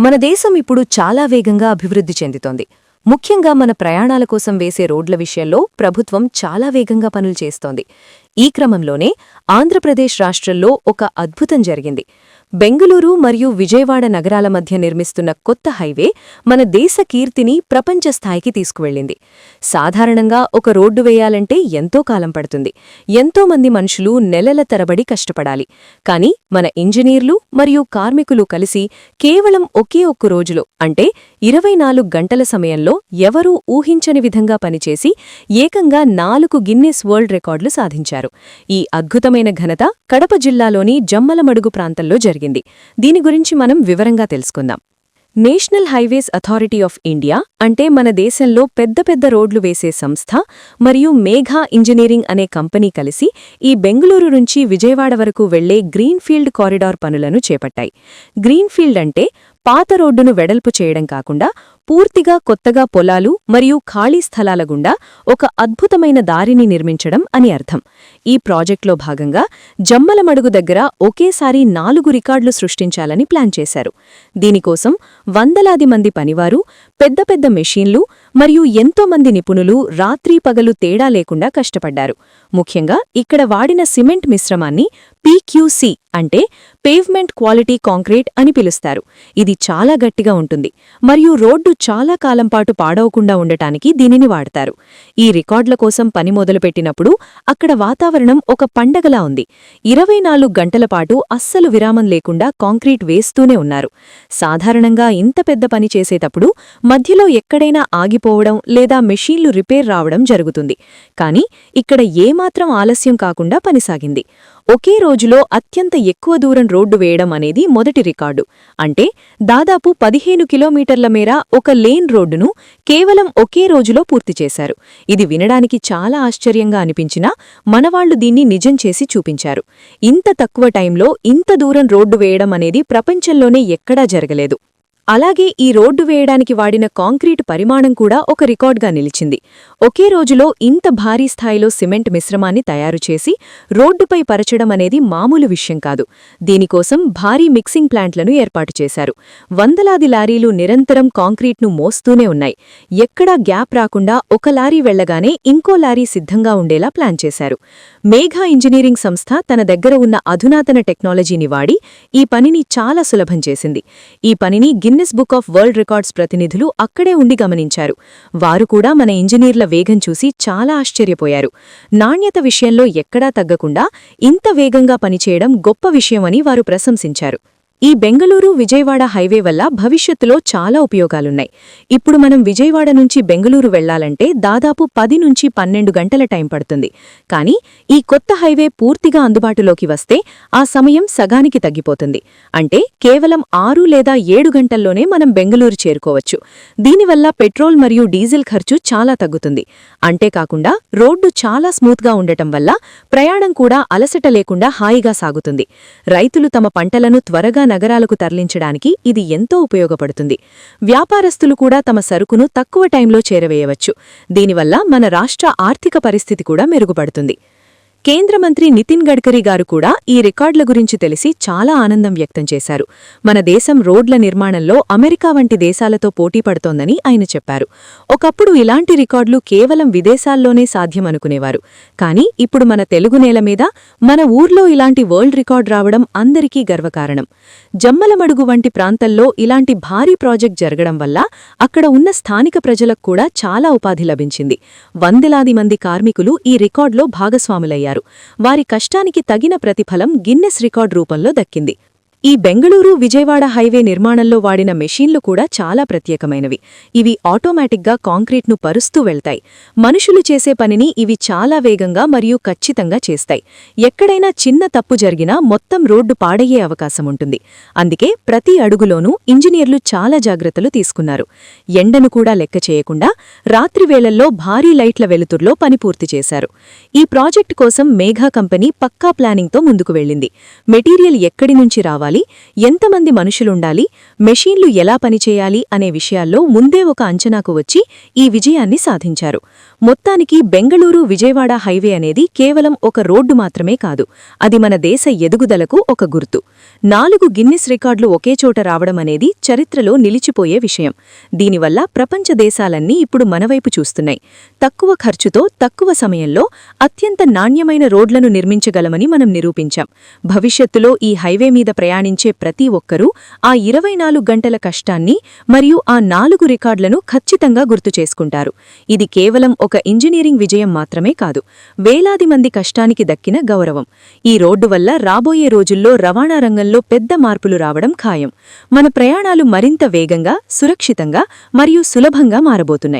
మన దేశం ఇప్పుడు చాలా వేగంగా అభివృద్ధి చెందుతోంది. ముఖ్యంగా మన ప్రయాణాల కోసం వేసే రోడ్ల విషయంలో ప్రభుత్వం చాలా వేగంగా పనులు చేస్తోంది. ఈ క్రమంలోనే ఆంధ్రప్రదేశ్ రాష్ట్రంలో ఒక అద్భుతం జరిగింది. బెంగుళూరు మరియు విజయవాడ నగరాల మధ్య నిర్మిస్తున్న కొత్త హైవే మన దేశ కీర్తిని ప్రపంచ స్థాయికి తీసుకువెళ్ళింది. సాధారణంగా ఒక రోడ్డు వేయాలంటే ఎంతో కాలం పడుతుంది. ఎంతో మంది మనుషులు నెలల తరబడి కష్టపడాలి. కానీ మన ఇంజనీర్లు మరియు కార్మికులు కలిసి కేవలం ఒకే ఒక్క రోజులో, అంటే 24 గంటల సమయంలో ఎవరూ ఊహించని విధంగా పనిచేసి ఏకంగా 4 గిన్నెస్ వరల్డ్ రికార్డులు సాధించారు. ఈ అద్భుతమైన ఘనత కడప జిల్లాలోని జమ్మలమడుగు ప్రాంతంలో జరిగింది. దీని గురించి మనం వివరంగా తెలుసుకుందాం. National highways authority of India అంటే మన దేశంలో పెద్ద పెద్ద రోడ్లు వేసే సంస్థ మరియు మేఘా ఇంజనీరింగ్ అనే కంపెనీ కలిసి ఈ బెంగుళూరు నుంచి విజయవాడ వరకు వెళ్లే గ్రీన్ఫీల్డ్ కారిడార్ పనులను చేపట్టాయి. గ్రీన్ఫీల్డ్ అంటే పాత రోడ్డును వెడల్పు చేయడం కాకుండా పూర్తిగా కొత్తగా పొలాలు మరియు ఖాళీ స్థలాల గుండా ఒక అద్భుతమైన దారిని నిర్మించడం అని అర్థం. ఈ ప్రాజెక్టులో భాగంగా జమ్మలమడుగు దగ్గర ఒకేసారి 4 రికార్డులు సృష్టించాలని ప్లాన్ చేశారు. దీనికోసం వందలాది మంది పనివారు, పెద్ద పెద్ద మెషీన్లు మరియు ఎంతోమంది నిపుణులు రాత్రీ పగలు తేడా లేకుండా కష్టపడ్డారు. ముఖ్యంగా ఇక్కడ వాడిన సిమెంట్ మిశ్రమాన్ని PQC అంటే పేవ్మెంట్ క్వాలిటీ కాంక్రీట్ అని పిలుస్తారు. ఇది చాలా గట్టిగా ఉంటుంది మరియు రోడ్డు చాలా కాలంపాటు పాడవకుండా ఉండటానికి దీనిని వాడతారు. ఈ రికార్డుల కోసం పని మొదలుపెట్టినప్పుడు అక్కడ వాతావరణం ఒక పండగలా ఉంది. 24 గంటల పాటు అస్సలు విరామం లేకుండా కాంక్రీట్ వేస్తూనే ఉన్నారు. సాధారణంగా ఇంత పెద్ద పని చేసేటప్పుడు మధ్యలో ఎక్కడైనా ఆగిపోవడం లేదా మెషీన్లు రిపేర్ రావడం జరుగుతుంది. కానీ ఇక్కడ ఏమాత్రం ఆలస్యం కాకుండా పనిసాగింది. ఒకే రోజులో అత్యంత ఎక్కువ దూరం రోడ్డు వేయడం అనేది మొదటి రికార్డు. అంటే దాదాపు 15 కిలోమీటర్ల మేర ఒక లేన్ రోడ్డును కేవలం ఒకే రోజులో పూర్తి చేశారు. ఇది వినడానికి చాలా ఆశ్చర్యంగా అనిపించినా మనవాళ్లు దీన్ని నిజం చేసి చూపించారు. ఇంత తక్కువ టైంలో ఇంత దూరం రోడ్డు వేయడం అనేది ప్రపంచంలోనే ఎక్కడా జరగలేదు. అలాగే ఈ రోడ్డు వేయడానికి వాడిన కాంక్రీటు పరిమాణం కూడా ఒక రికార్డుగా నిలిచింది. ఒకే రోజులో ఇంత భారీ స్థాయిలో సిమెంట్ మిశ్రమాన్ని తయారుచేసి రోడ్డుపై పరచడం అనేది మామూలు విషయం కాదు. దీనికోసం భారీ మిక్సింగ్ ప్లాంట్లను ఏర్పాటు చేశారు. వందలాది లారీలు నిరంతరం కాంక్రీట్ను మోస్తూనే ఉన్నాయి. ఎక్కడా గ్యాప్ రాకుండా ఒక లారీ వెళ్లగానే ఇంకో లారీ సిద్ధంగా ఉండేలా ప్లాన్ చేశారు. మేఘా ఇంజనీరింగ్ సంస్థ తన దగ్గర ఉన్న అధునాతన టెక్నాలజీని వాడి ఈ పనిని చాలా సులభం చేసింది. ఈ పనిని Guinness book of world records ప్రతినిధులు అక్కడే ఉండి గమనించారు. వారు కూడా మన ఇంజనీర్ల వేగం చూసి చాలా ఆశ్చర్యపోయారు. నాణ్యత విషయంలో ఎక్కడా తగ్గకుండా ఇంత వేగంగా పనిచేయడం గొప్ప విషయమని వారు ప్రశంసించారు. ఈ బెంగళూరు విజయవాడ హైవే వల్ల భవిష్యత్తులో చాలా ఉపయోగాలున్నాయి. ఇప్పుడు మనం విజయవాడ నుంచి బెంగళూరు వెళ్లాలంటే దాదాపు 10 నుంచి 12 గంటల టైం పడుతుంది. కానీ ఈ కొత్త హైవే పూర్తిగా అందుబాటులోకి వస్తే ఆ సమయం సగానికి తగ్గిపోతుంది. అంటే కేవలం 6 లేదా 7 గంటల్లోనే మనం బెంగళూరు చేరుకోవచ్చు. దీనివల్ల పెట్రోల్ మరియు డీజిల్ ఖర్చు చాలా తగ్గుతుంది. అంతేకాకుండా రోడ్డు చాలా స్మూత్గా ఉండటం వల్ల ప్రయాణం కూడా అలసట లేకుండా హాయిగా సాగుతుంది. రైతులు తమ పంటలను త్వరగా నగరాలకు తరలించడానికి ఇది ఎంతో ఉపయోగపడుతుంది. వ్యాపారస్తులు కూడా తమ సరుకును తక్కువ టైంలో చేరవేయవచ్చు. దీనివల్ల మన రాష్ట్ర ఆర్థిక పరిస్థితి కూడా మెరుగుపడుతుంది. కేంద్ర మంత్రి నితిన్ గడ్కరీ గారు కూడా ఈ రికార్డుల గురించి తెలిసి చాలా ఆనందం వ్యక్తం చేశారు. మన దేశం రోడ్ల నిర్మాణంలో అమెరికా వంటి దేశాలతో పోటీ పడుతోందని ఆయన చెప్పారు. ఒకప్పుడు ఇలాంటి రికార్డులు కేవలం విదేశాల్లోనే సాధ్యమనుకునేవారు. కానీ ఇప్పుడు మన తెలుగు నేల మీద మన ఊర్లో ఇలాంటి వరల్డ్ రికార్డు రావడం అందరికీ గర్వకారణం. జమ్మలమడుగు వంటి ప్రాంతంలో ఇలాంటి భారీ ప్రాజెక్ట్ జరగడం వల్ల అక్కడ ఉన్న స్థానిక ప్రజలకు కూడా చాలా ఉపాధి లభించింది. వందలాది మంది కార్మికులు ఈ రికార్డులో భాగస్వాములయ్యారు. వారి కష్టానికి తగిన ప్రతిఫలం గిన్నెస్ రికార్డ్ రూపంలో దక్కింది. ఈ బెంగళూరు విజయవాడ హైవే నిర్మాణంలో వాడిన మెషీన్లు కూడా చాలా ప్రత్యేకమైనవి. ఇవి ఆటోమేటిక్గా కాంక్రీట్ను పరుస్తూ వెళ్తాయి. మనుషులు చేసే పనిని ఇవి చాలా వేగంగా మరియు ఖచ్చితంగా చేస్తాయి. ఎక్కడైనా చిన్న తప్పు జరిగినా మొత్తం రోడ్డు పాడయ్యే అవకాశం ఉంటుంది. అందుకే ప్రతి అడుగులోనూ ఇంజనీర్లు చాలా జాగ్రత్తలు తీసుకున్నారు. ఎండను కూడా లెక్క చేయకుండా రాత్రివేళల్లో భారీ లైట్ల వెలుతుర్లో పని పూర్తి చేశారు. ఈ ప్రాజెక్టు కోసం మేఘా కంపెనీ పక్కా ప్లానింగ్తో ముందుకు వెళ్ళింది. మెటీరియల్ ఎక్కడి నుంచి రావాలి, కావాలి, ఎంతమంది మనుషులుండాలి, మెషీన్లు ఎలా పనిచేయాలి అనే విషయాల్లో ముందే ఒక అంచనాకు వచ్చి ఈ విజయాన్ని సాధించారు. మొత్తానికి బెంగళూరు విజయవాడ హైవే అనేది కేవలం ఒక రోడ్డు మాత్రమే కాదు, అది మన దేశ ఎదుగుదలకు ఒక గుర్తు. 4 గిన్నిస్ రికార్డులు ఒకేచోట రావడమనేది చరిత్రలో నిలిచిపోయే విషయం. దీనివల్ల ప్రపంచ దేశాలన్నీ ఇప్పుడు మనవైపు చూస్తున్నాయి. తక్కువ ఖర్చుతో తక్కువ సమయంలో అత్యంత నాణ్యమైన రోడ్లను నిర్మించగలమని మనం నిరూపించాం. భవిష్యత్తులో ఈ హైవే మీద ప్రయాణించే ప్రతి ఒక్కరూ ఆ 24 గంటల కష్టాన్ని మరియు ఆ 4 రికార్డులను ఖచ్చితంగా గుర్తు చేసుకుంటారు. ఇది కేవలం ఒక ఇంజనీరింగ్ విజయం మాత్రమే కాదు, వేలాది మంది కష్టానికి దక్కిన గౌరవం. ఈ రోడ్డు వల్ల రాబోయే రోజుల్లో రవాణా రంగంలో పెద్ద మార్పులు రావడం ఖాయం. మన ప్రయాణాలు మరింత వేగంగా, సురక్షితంగా మరియు సులభంగా మారబోతున్నాయి.